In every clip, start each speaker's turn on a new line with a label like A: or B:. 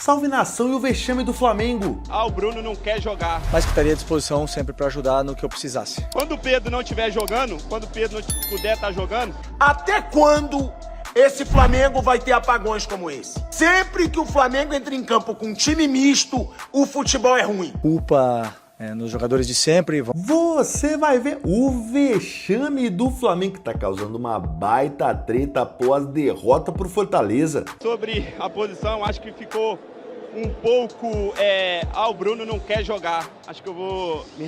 A: Salve nação e o vexame do Flamengo.
B: O Bruno não quer jogar.
C: Mas que estaria à disposição sempre para ajudar no que eu precisasse.
B: Quando o Pedro não estiver jogando, quando o Pedro não puder estar jogando...
D: Até quando esse Flamengo vai ter apagões como esse? Sempre que o Flamengo entra em campo com um time misto, o futebol é ruim.
C: Culpa nos jogadores de sempre.
A: Você vai ver o vexame do Flamengo, que tá causando uma baita treta após derrota pro Fortaleza.
B: Sobre a posição, acho que ficou um pouco... o Bruno não quer jogar. Acho que eu vou me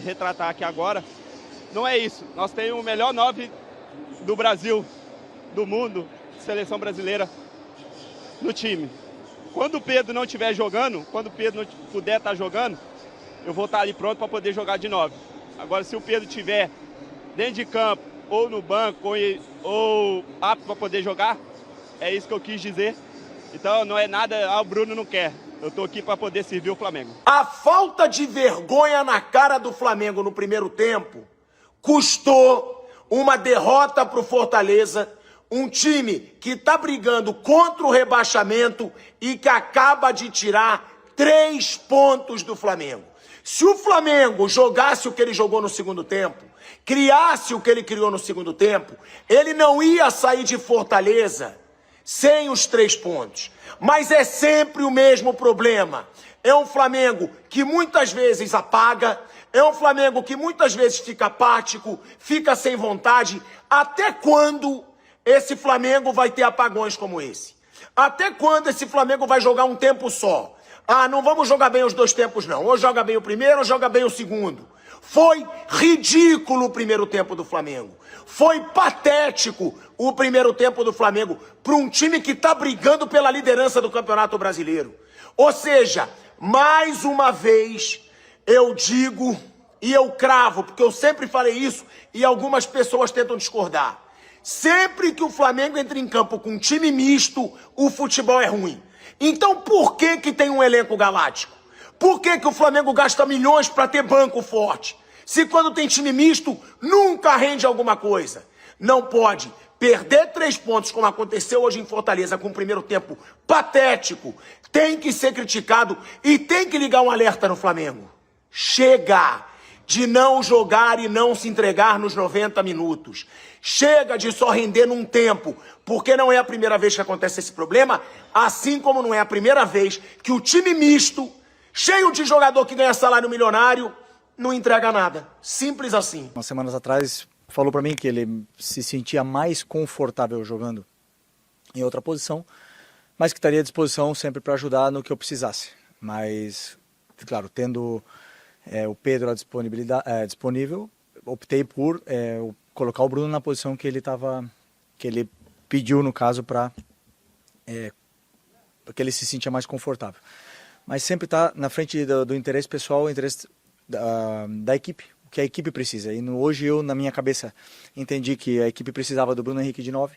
B: retratar aqui agora. Não é isso. Nós temos o melhor 9 do Brasil, do mundo, seleção brasileira, no time. Quando o Pedro não estiver jogando, quando o Pedro não puder estar jogando, eu vou estar ali pronto para poder jogar de 9. Agora, se o Pedro estiver dentro de campo, ou no banco, ou apto para poder jogar, é isso que eu quis dizer. Então, não é nada, o Bruno não quer. Eu estou aqui para poder servir o Flamengo.
D: A falta de vergonha na cara do Flamengo no primeiro tempo custou uma derrota para o Fortaleza, um time que está brigando contra o rebaixamento e que acaba de tirar 3 pontos do Flamengo. Se o Flamengo jogasse o que ele jogou no segundo tempo, criasse o que ele criou no segundo tempo, ele não ia sair de Fortaleza sem os 3 pontos. Mas é sempre o mesmo problema. É um Flamengo que muitas vezes apaga, é um Flamengo que muitas vezes fica apático, fica sem vontade. Até quando esse Flamengo vai ter apagões como esse? Até quando esse Flamengo vai jogar um tempo só? Não vamos jogar bem os 2 tempos não. Ou joga bem o primeiro ou joga bem o segundo. Foi ridículo o primeiro tempo do Flamengo. Foi patético o primeiro tempo do Flamengo para um time que está brigando pela liderança do Campeonato Brasileiro. Ou seja, mais uma vez eu digo e eu cravo, porque eu sempre falei isso e algumas pessoas tentam discordar. Sempre que o Flamengo entra em campo com um time misto, o futebol é ruim. Então por que tem um elenco galáctico? Por que o Flamengo gasta milhões para ter banco forte? Se quando tem time misto, nunca rende alguma coisa. Não pode perder 3 pontos, como aconteceu hoje em Fortaleza, com o primeiro tempo patético. Tem que ser criticado e tem que ligar um alerta no Flamengo. Chega de não jogar e não se entregar nos 90 minutos. Chega de só render num tempo, porque não é a primeira vez que acontece esse problema, assim como não é a primeira vez que o time misto, cheio de jogador que ganha salário milionário, não entrega nada. Simples assim.
C: Umas semanas atrás falou para mim que ele se sentia mais confortável jogando em outra posição, mas que estaria à disposição sempre para ajudar no que eu precisasse. Mas, claro, tendo o Pedro disponível, optei por colocar o Bruno na posição que ele pediu, no caso, para que ele se sentia mais confortável. Mas sempre está na frente do interesse pessoal, o interesse da equipe, o que a equipe precisa. E hoje eu, na minha cabeça, entendi que a equipe precisava do Bruno Henrique de 9,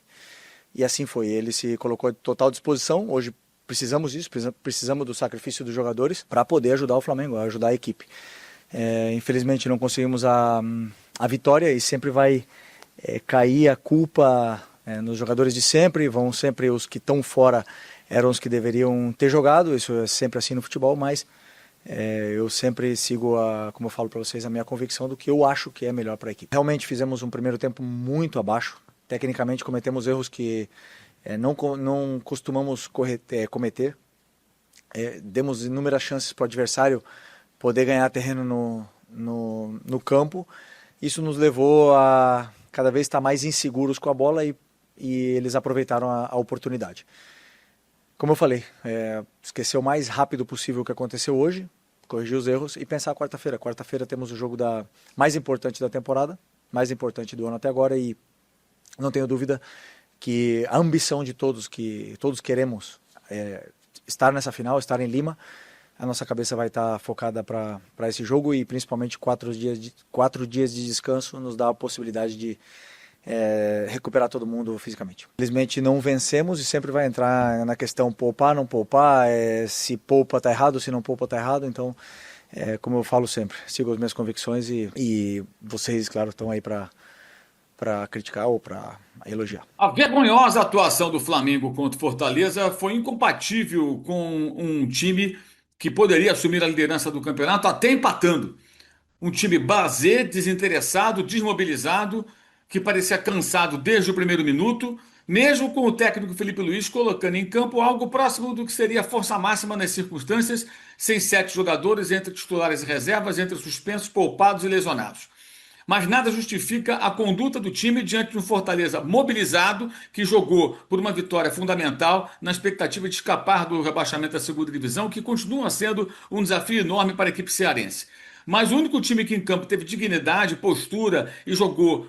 C: e assim foi. Ele se colocou à total disposição. Hoje precisamos disso, precisamos do sacrifício dos jogadores para poder ajudar o Flamengo, ajudar a equipe. Infelizmente não conseguimos a vitória e sempre vai cair a culpa nos jogadores de sempre. Vão sempre os que estão fora, eram os que deveriam ter jogado. Isso é sempre assim no futebol, mas eu sempre sigo, como eu falo para vocês, a minha convicção do que eu acho que é melhor para a equipe. Realmente fizemos um primeiro tempo muito abaixo. Tecnicamente cometemos erros que não costumamos cometer. Demos inúmeras chances para o adversário poder ganhar terreno no campo. Isso nos levou a cada vez estar mais inseguros com a bola e eles aproveitaram a oportunidade. Como eu falei, esquecer o mais rápido possível o que aconteceu hoje, corrigir os erros e pensar quarta-feira. Quarta-feira temos o jogo mais importante da temporada, mais importante do ano até agora, e não tenho dúvida que a ambição de todos, que todos queremos estar nessa final, estar em Lima. A nossa cabeça vai estar focada para esse jogo, e principalmente 4 dias de descanso nos dá a possibilidade de recuperar todo mundo fisicamente. Infelizmente não vencemos e sempre vai entrar na questão poupar, não poupar, se poupa está errado, se não poupa está errado. Então, como eu falo sempre, sigo as minhas convicções e vocês, claro, estão aí para para criticar ou para elogiar.
E: A vergonhosa atuação do Flamengo contra o Fortaleza foi incompatível com um time que poderia assumir a liderança do campeonato até empatando. Um time blasé, desinteressado, desmobilizado, que parecia cansado desde o primeiro minuto, mesmo com o técnico Felipe Luiz colocando em campo algo próximo do que seria a força máxima nas circunstâncias, sem 7 jogadores entre titulares e reservas, entre suspensos, poupados e lesionados. Mas nada justifica a conduta do time diante de um Fortaleza mobilizado que jogou por uma vitória fundamental na expectativa de escapar do rebaixamento da segunda divisão, que continua sendo um desafio enorme para a equipe cearense. Mas o único time que em campo teve dignidade, postura e jogou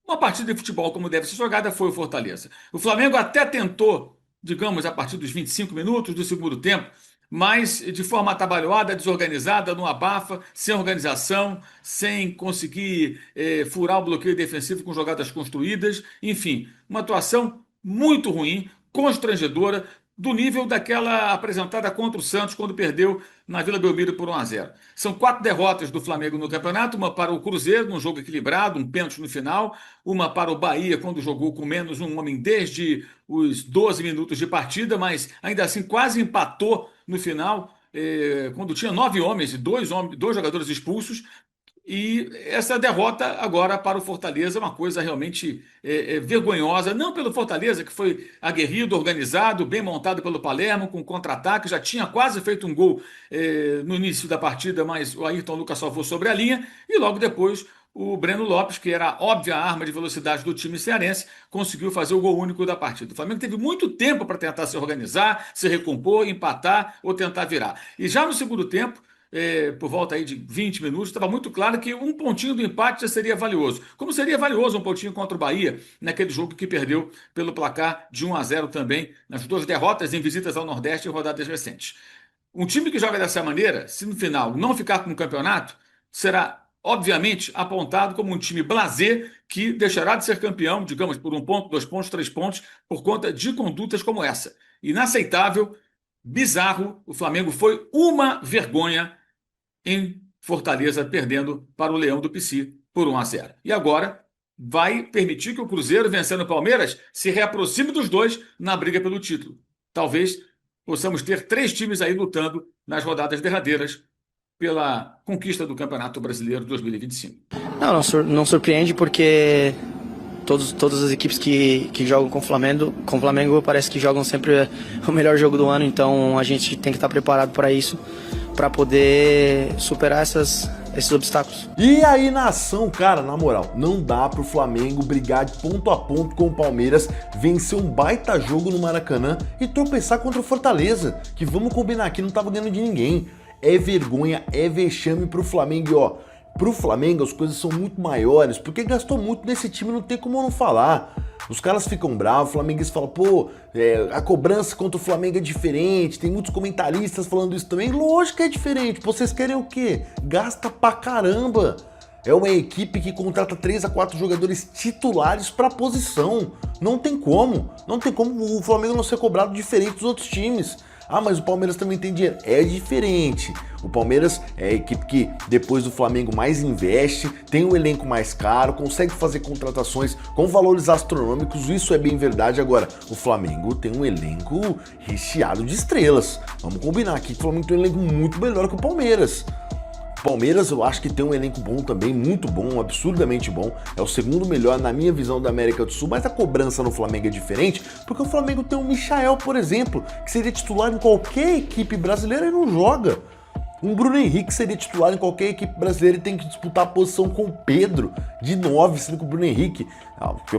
E: uma partida de futebol como deve ser jogada foi o Fortaleza. O Flamengo até tentou, digamos, a partir dos 25 minutos do segundo tempo, mas de forma atabalhoada, desorganizada, no abafa, sem organização, sem conseguir furar o bloqueio defensivo com jogadas construídas. Enfim, uma atuação muito ruim, constrangedora, do nível daquela apresentada contra o Santos quando perdeu na Vila Belmiro por 1-0. São 4 derrotas do Flamengo no campeonato, uma para o Cruzeiro, num jogo equilibrado, um pênalti no final, uma para o Bahia, quando jogou com menos um homem desde os 12 minutos de partida, mas ainda assim quase empatou no final, quando tinha 9 homens e 2 jogadores expulsos. E essa derrota agora para o Fortaleza é uma coisa realmente vergonhosa, não pelo Fortaleza, que foi aguerrido, organizado, bem montado pelo Palermo, com contra-ataque, já tinha quase feito um gol no início da partida, mas o Ayrton Lucas salvou sobre a linha, e logo depois o Breno Lopes, que era a óbvia arma de velocidade do time cearense, conseguiu fazer o gol único da partida. O Flamengo teve muito tempo para tentar se organizar, se recompor, empatar ou tentar virar. E já no segundo tempo, por volta aí de 20 minutos, estava muito claro que um pontinho do empate já seria valioso. Como seria valioso um pontinho contra o Bahia, naquele jogo que perdeu pelo placar de 1-0 também, nas 2 derrotas em visitas ao Nordeste em rodadas recentes. Um time que joga dessa maneira, se no final não ficar com o campeonato, será obviamente apontado como um time blasé que deixará de ser campeão, digamos, por 1 ponto, 2 pontos, 3 pontos, por conta de condutas como essa. Inaceitável, bizarro, o Flamengo foi uma vergonha em Fortaleza, perdendo para o Leão do Pici por 1-0. E agora vai permitir que o Cruzeiro, vencendo o Palmeiras, se reaproxime dos dois na briga pelo título. Talvez possamos ter 3 times aí lutando nas rodadas derradeiras pela conquista do Campeonato Brasileiro 2025.
F: Não surpreende, porque todas as equipes que jogam com o Flamengo parece que jogam sempre o melhor jogo do ano, então a gente tem que estar preparado para isso, para poder superar esses obstáculos.
A: E aí, nação, cara, na moral, não dá pro Flamengo brigar de ponto a ponto com o Palmeiras, vencer um baita jogo no Maracanã e tropeçar contra o Fortaleza, que vamos combinar aqui, não tava ganhando de ninguém. É vergonha, é vexame pro Flamengo, e ó, pro Flamengo as coisas são muito maiores, porque gastou muito nesse time, não tem como não falar. Os caras ficam bravos, o flamenguista fala, pô, a cobrança contra o Flamengo é diferente, tem muitos comentaristas falando isso também. Lógico que é diferente, vocês querem o quê? Gasta pra caramba. É uma equipe que contrata 3 a 4 jogadores titulares pra posição. Não tem como o Flamengo não ser cobrado diferente dos outros times. Ah, mas o Palmeiras também tem dinheiro. É diferente. O Palmeiras é a equipe que, depois do Flamengo, mais investe, tem um elenco mais caro, consegue fazer contratações com valores astronômicos, isso é bem verdade. Agora, o Flamengo tem um elenco recheado de estrelas. Vamos combinar aqui que o Flamengo tem um elenco muito melhor que o Palmeiras. O Palmeiras eu acho que tem um elenco bom também, muito bom, absurdamente bom. É o segundo melhor na minha visão da América do Sul, mas a cobrança no Flamengo é diferente, porque o Flamengo tem o Michael, por exemplo, que seria titular em qualquer equipe brasileira e não joga. Um Bruno Henrique seria titular em qualquer equipe brasileira e tem que disputar a posição com o Pedro, de 9, sendo que o Bruno Henrique,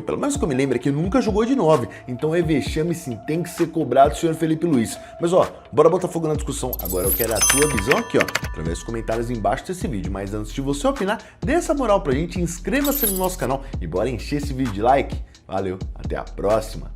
A: pelo menos que eu me lembro aqui, nunca jogou de 9. Então é vexame sim, tem que ser cobrado, senhor Felipe Luiz. Mas ó, bora botar fogo na discussão. Agora eu quero a tua visão aqui, ó, através dos comentários embaixo desse vídeo. Mas antes de você opinar, dê essa moral pra gente, inscreva-se no nosso canal e bora encher esse vídeo de like. Valeu, até a próxima!